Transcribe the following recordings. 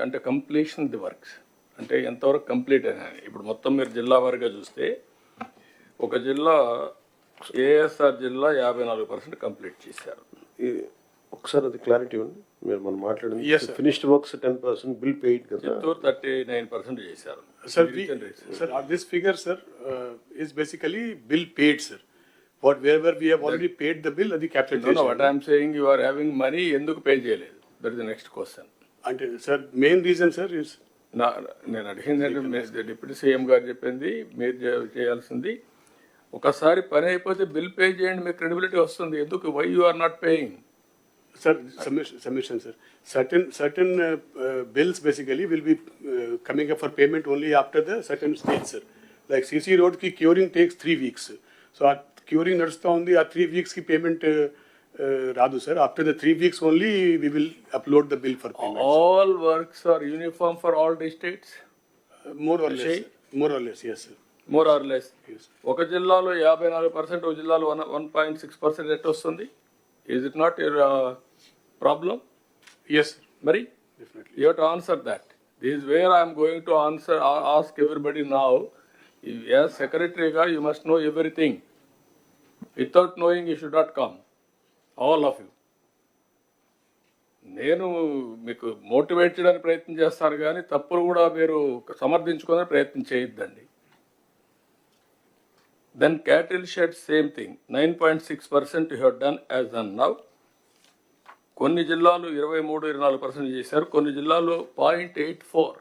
అంటే completion the works అంటే ఎంతవరకు కంప్లీట్ అయినా ఇప్పుడు మొత్తం మీరు జిల్లా వారిగా చూస్తే ఒక జిల్లా ఏఎస్ఆర్ జిల్లా 54% కంప్లీట్ చేశారు. ఒకసారి అది క్లారిటీ ఉంది మీరు మనం మాట్లాడింది. ఫినిష్డ్ వర్క్స్ 10%, బిల్ పెయిడ్ కదా. చిత్తూరు 39% చేశారు. Sir, this figure, sir, is basically bill paid, sir. Wherever we have already paid the bill, అది capitalization. No, what I am saying, you are having money, ఎందుకు pay చేయలేదు? That is the next question. అంటే sir main reason sir is నేను అడిగిందంటే deputy CM గారు చెప్పింది మీరు చేయాల్సింది ఒకసారి పని అయిపోతే బిల్ పే చేయండి, మీకు క్రెడిబిలిటీ వస్తుంది. ఎందుకు why you are not paying? Sir, submission, sir. Certain bills basically will be coming up for payment only after the certain stage, sir. Like CC Road ki curing takes 3 weeks. So our curing nadusta undi, aa 3 weeks ki payment radu, sir. After the 3 weeks only we will upload the bill for payment. All works are uniform for all districts? More or less. More or less, yes, sir. More or less. Yes. ఒక జిల్లాలో 54%, ఒక జిల్లాలో 1.6% at వస్తుంది. Is it not your problem? Yes, sir. Mari? Definitely. You have to answer that. This is where I am going to ask everybody now. As secretary, you must know everything. Without knowing, you should not come. All of you. నేను మీకు motivate చేయడానికి ప్రయత్నం చేస్తాను కానీ తప్పులు కూడా మీరు సమర్థించుకునే ప్రయత్నం చేయొద్దండి. Then cattle shed, same thing. 9.6% you have done as on now. కొన్ని జిల్లాలు 23-24% చేశారు, కొన్ని జిల్లాలు 0.84.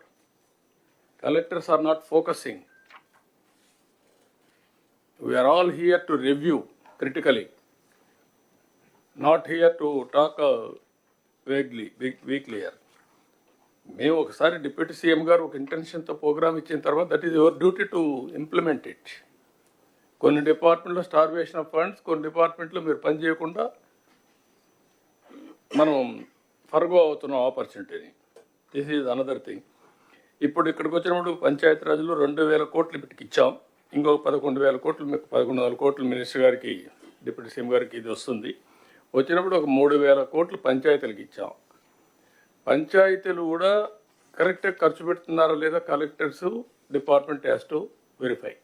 Collectors are not focusing. We are all here to review critically, not here to talk vaguely, weakly here. మేము ఒకసారి డిప్యూటీ సీఎం గారు ఒక ఇంటెన్షన్తో programme ఇచ్చిన తర్వాత that is your duty to implement it. కొన్ని డిపార్ట్మెంట్లో స్టార్వేషన్ ఆఫ్ ఫండ్స్, కొన్ని డిపార్ట్మెంట్లో మీరు పని చేయకుండా మనం ఫర్గో అవుతున్న ఆపర్చునిటీని. This is another thing. ఇప్పుడు ఇక్కడికి వచ్చినప్పుడు పంచాయతీరాజ్లో 2,000 కోట్లు ఇప్పటికి ఇచ్చాం. ఇంకొక 11,000 కోట్లు, మీకు 1,100 కోట్లు మినిస్టర్ గారికి, డిప్యూటీ సీఎం గారికి ఇది వస్తుంది. వచ్చినప్పుడు ఒక 3,000 కోట్లు పంచాయతీలకు ఇచ్చాం. పంచాయతీలు కూడా కరెక్ట్గా ఖర్చు పెడుతున్నారా లేదా collectors department has to verify.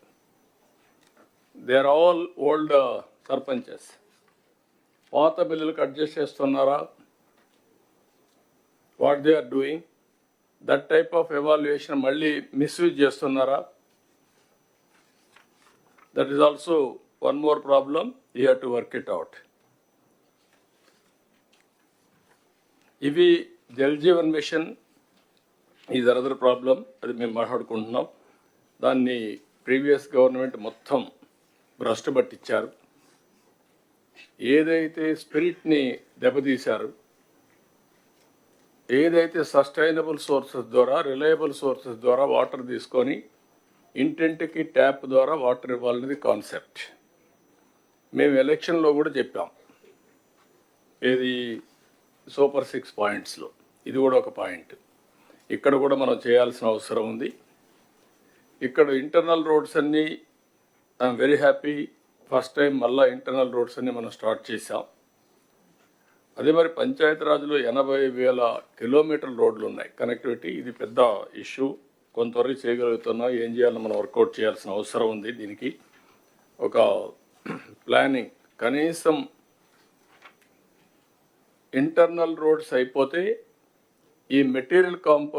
They are all old sarpanches. పాత బిల్లులకు అడ్జస్ట్ చేస్తున్నారా, what they are doing, that type of evaluation మళ్ళీ మిస్యూజ్ చేస్తున్నారా? That is also one more problem. You have to work it out. ఇవి Jal Jeevan mission is another problem. అది మేము మాట్లాడుకుంటున్నాం. దాన్ని ప్రీవియస్ గవర్నమెంట్ మొత్తం భ్రష్టు పట్టించారు. ఏదైతే స్పిరిట్ని దెబ్బతీశారు, ఏదైతే సస్టైనబుల్ సోర్సెస్ ద్వారా, రిలయబుల్ సోర్సెస్ ద్వారా వాటర్ తీసుకొని ఇంటింటికి ట్యాప్ ద్వారా వాటర్ ఇవ్వాలనేది కాన్సెప్ట్. మేము ఎలక్షన్లో కూడా చెప్పాం. ఏది సూపర్ 6 పాయింట్స్లో ఇది కూడా ఒక పాయింట్. ఇక్కడ కూడా మనం చేయాల్సిన అవసరం ఉంది. ఇక్కడ ఇంటర్నల్ రోడ్స్ అన్నీ I'm very happy. First time మళ్ళీ ఇంటర్నల్ రోడ్స్ అన్ని మనం స్టార్ట్ చేసాం. అదే మరి పంచాయతీరాజ్లో 80,000 కిలోమీటర్ల రోడ్లు ఉన్నాయి కనెక్టివిటీ. ఇది పెద్ద ఇష్యూ. కొంతవరకు చేయగలుగుతున్నాం. ఏం చేయాలో మనం వర్కౌట్ చేయాల్సిన అవసరం ఉంది. దీనికి ఒక ప్లానింగ్. కనీసం ఇంటర్నల్ రోడ్స్ అయిపోతే ఈ మెటీరియల్ కాంపౌండ్